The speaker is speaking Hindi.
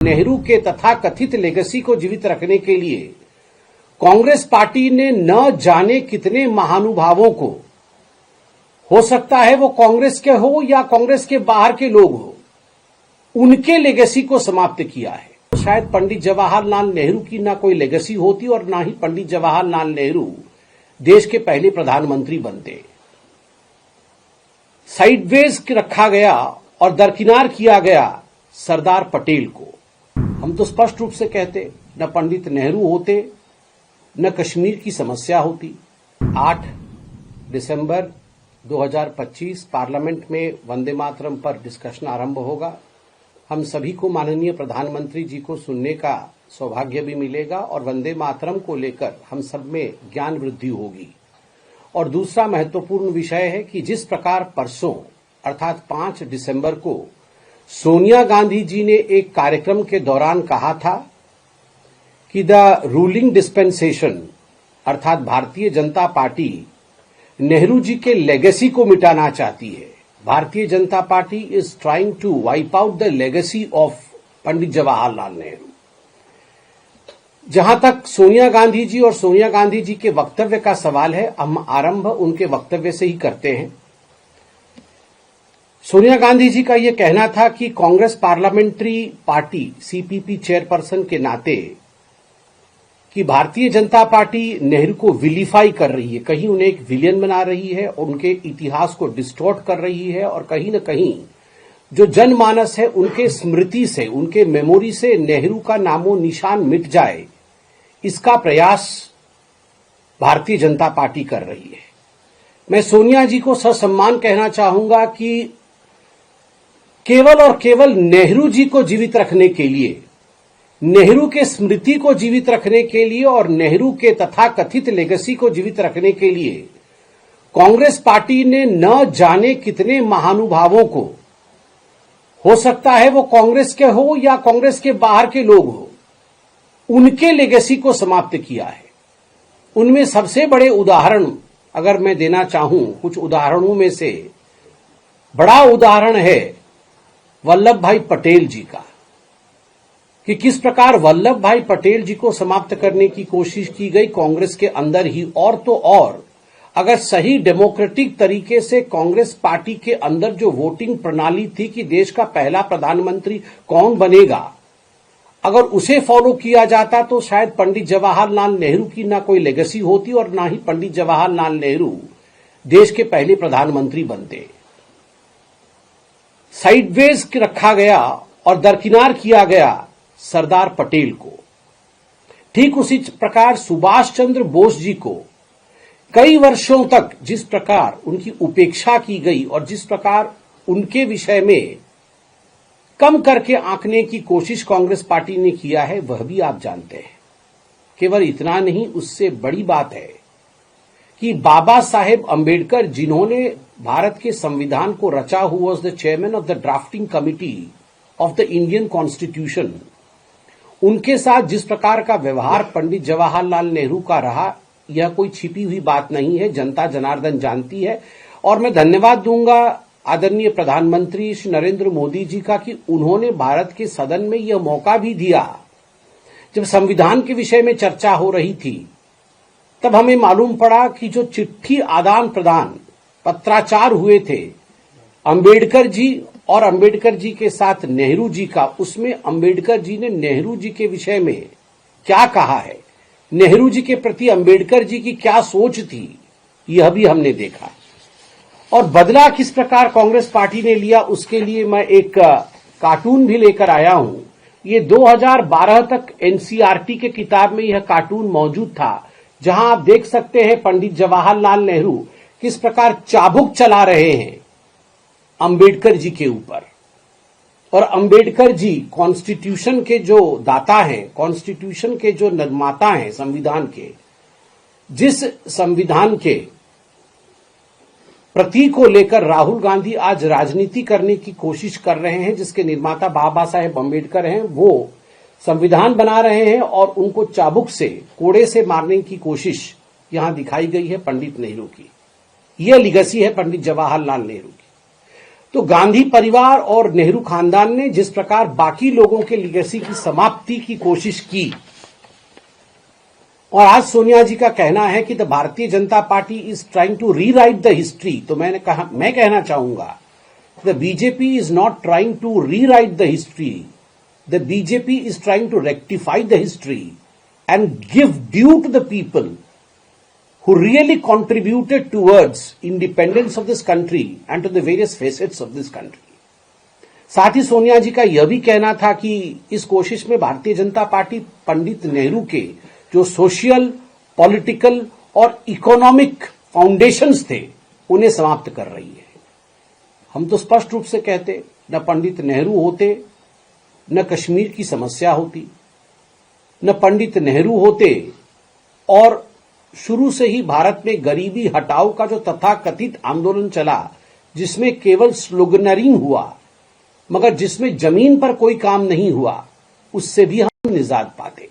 नेहरू के तथाकथित लेगेसी को जीवित रखने के लिए कांग्रेस पार्टी ने न जाने कितने महानुभावों को, हो सकता है वो कांग्रेस के हो या कांग्रेस के बाहर के लोग हो, उनके लेगेसी को समाप्त किया है। शायद पंडित जवाहरलाल नेहरू की ना कोई लेगेसी होती और ना ही पंडित जवाहरलाल नेहरू देश के पहले प्रधानमंत्री बनते। साइडवेज रखा गया और दरकिनार किया गया सरदार पटेल को। हम तो स्पष्ट रूप से कहते, न पंडित नेहरू होते, न कश्मीर की समस्या होती। 8 दिसंबर 2025 पार्लियामेंट में वंदे मातरम पर डिस्कशन आरंभ होगा। हम सभी को माननीय प्रधानमंत्री जी को सुनने का सौभाग्य भी मिलेगा और वंदे मातरम को लेकर हम सब में ज्ञान वृद्धि होगी। और दूसरा महत्वपूर्ण विषय है कि जिस प्रकार परसों अर्थात 5 दिसंबर को सोनिया गांधी जी ने एक कार्यक्रम के दौरान कहा था कि द रूलिंग डिस्पेंसेशन अर्थात भारतीय जनता पार्टी नेहरू जी के लेगेसी को मिटाना चाहती है। Bharatiya Janata Party is trying to wipe out the legacy of Pandit Jawaharlal Nehru. जहां तक सोनिया गांधी जी और सोनिया गांधी जी के वक्तव्य का सवाल है, हम आरंभ उनके वक्तव्य से ही करते हैं। सोनिया गांधी जी का यह कहना था कि Congress parliamentary party CPP chairperson के नाते कि भारतीय जनता पार्टी नेहरू को विलीफाई कर रही है, कहीं उन्हें एक विलियन बना रही है और उनके इतिहास को डिस्टॉर्ट कर रही है और कहीं न कहीं जो जनमानस है उनके स्मृति से, उनके मेमोरी से नेहरू का नामो निशान मिट जाए, इसका प्रयास भारतीय जनता पार्टी कर रही है। मैं सोनिया जी को ससम्मान कहना चाहूंगा कि केवल और केवल नेहरू जी को जीवित रखने के लिए, नेहरू के स्मृति को जीवित रखने के लिए और नेहरू के तथाकथित लेगेसी को जीवित रखने के लिए कांग्रेस पार्टी ने न जाने कितने महानुभावों को, हो सकता है वो कांग्रेस के हो या कांग्रेस के बाहर के लोग हो, उनके लेगेसी को समाप्त किया है। उनमें सबसे बड़े उदाहरण अगर मैं देना चाहूं, कुछ उदाहरणों में से बड़ा उदाहरण है वल्लभ भाई पटेल जी का, कि किस प्रकार वल्लभ भाई पटेल जी को समाप्त करने की कोशिश की गई कांग्रेस के अंदर ही। और तो और अगर सही डेमोक्रेटिक तरीके से कांग्रेस पार्टी के अंदर जो वोटिंग प्रणाली थी कि देश का पहला प्रधानमंत्री कौन बनेगा, अगर उसे फॉलो किया जाता तो शायद पंडित जवाहरलाल नेहरू की ना कोई लेगेसी होती और ना ही पंडित जवाहरलाल नेहरू देश के पहले प्रधानमंत्री बनते। साइडवेज रखा गया और दरकिनार किया गया सरदार पटेल को। ठीक उसी प्रकार सुभाष चंद्र बोस जी को कई वर्षों तक जिस प्रकार उनकी उपेक्षा की गई और जिस प्रकार उनके विषय में कम करके आंकने की कोशिश कांग्रेस पार्टी ने किया है, वह भी आप जानते हैं। केवल इतना नहीं, उससे बड़ी बात है कि बाबा साहेब अंबेडकर जिन्होंने भारत के संविधान को रचा, who was the chairman of the drafting committee of the Indian constitution, उनके साथ जिस प्रकार का व्यवहार पंडित जवाहरलाल नेहरू का रहा, यह कोई छिपी हुई बात नहीं है, जनता जनार्दन जानती है। और मैं धन्यवाद दूंगा आदरणीय प्रधानमंत्री श्री नरेंद्र मोदी जी का कि उन्होंने भारत के सदन में यह मौका भी दिया। जब संविधान के विषय में चर्चा हो रही थी तब हमें मालूम पड़ा कि जो चिट्ठी आदान प्रदान पत्राचार हुए थे अंबेडकर जी और अंबेडकर जी के साथ नेहरू जी का, उसमें अंबेडकर जी ने नेहरू जी के विषय में क्या कहा है, नेहरू जी के प्रति अंबेडकर जी की क्या सोच थी, यह भी हमने देखा। और बदला किस प्रकार कांग्रेस पार्टी ने लिया, उसके लिए मैं एक कार्टून भी लेकर आया हूं। ये 2012 तक एनसीईआरटी के किताब में यह कार्टून मौजूद था, जहां आप देख सकते हैं पंडित जवाहरलाल नेहरू किस प्रकार चाबुक चला रहे हैं अंबेडकर जी के ऊपर। और अंबेडकर जी कॉन्स्टिट्यूशन के जो दाता हैं, कॉन्स्टिट्यूशन के जो निर्माता हैं संविधान के, जिस संविधान के प्रतीक को लेकर राहुल गांधी आज राजनीति करने की कोशिश कर रहे हैं, जिसके निर्माता बाबा साहेब अंबेडकर हैं, वो संविधान बना रहे हैं और उनको चाबुक से, कोड़े से मारने की कोशिश यहां दिखाई गई है पंडित नेहरू की। यह लेगेसी है पंडित जवाहरलाल नेहरू की। तो गांधी परिवार और नेहरू खानदान ने जिस प्रकार बाकी लोगों के लीगेसी की समाप्ति की कोशिश की, और आज सोनिया जी का कहना है कि the Bharatiya Janata Party is trying to rewrite the history, तो मैं कहना चाहूंगा the BJP is not trying to rewrite the history, the BJP is trying to rectify the history and give due to the people who really contributed towards independence of this country and to the various facets of this country. साथ ही सोनिया जी का यह भी कहना था कि इस कोशिश में भारतीय जनता पार्टी पंडित नेहरू के जो सोशल, पॉलिटिकल और इकोनॉमिक फाउंडेशंस थे उन्हें समाप्त कर रही है। हम तो स्पष्ट रूप से कहते, न पंडित नेहरू होते, न कश्मीर की समस्या होती, न पंडित नेहरू होते, और शुरू से ही भारत में गरीबी हटाओ का जो तथाकथित आंदोलन चला, जिसमें केवल स्लोगनरिंग हुआ मगर जिसमें जमीन पर कोई काम नहीं हुआ, उससे भी हम निजात पाते।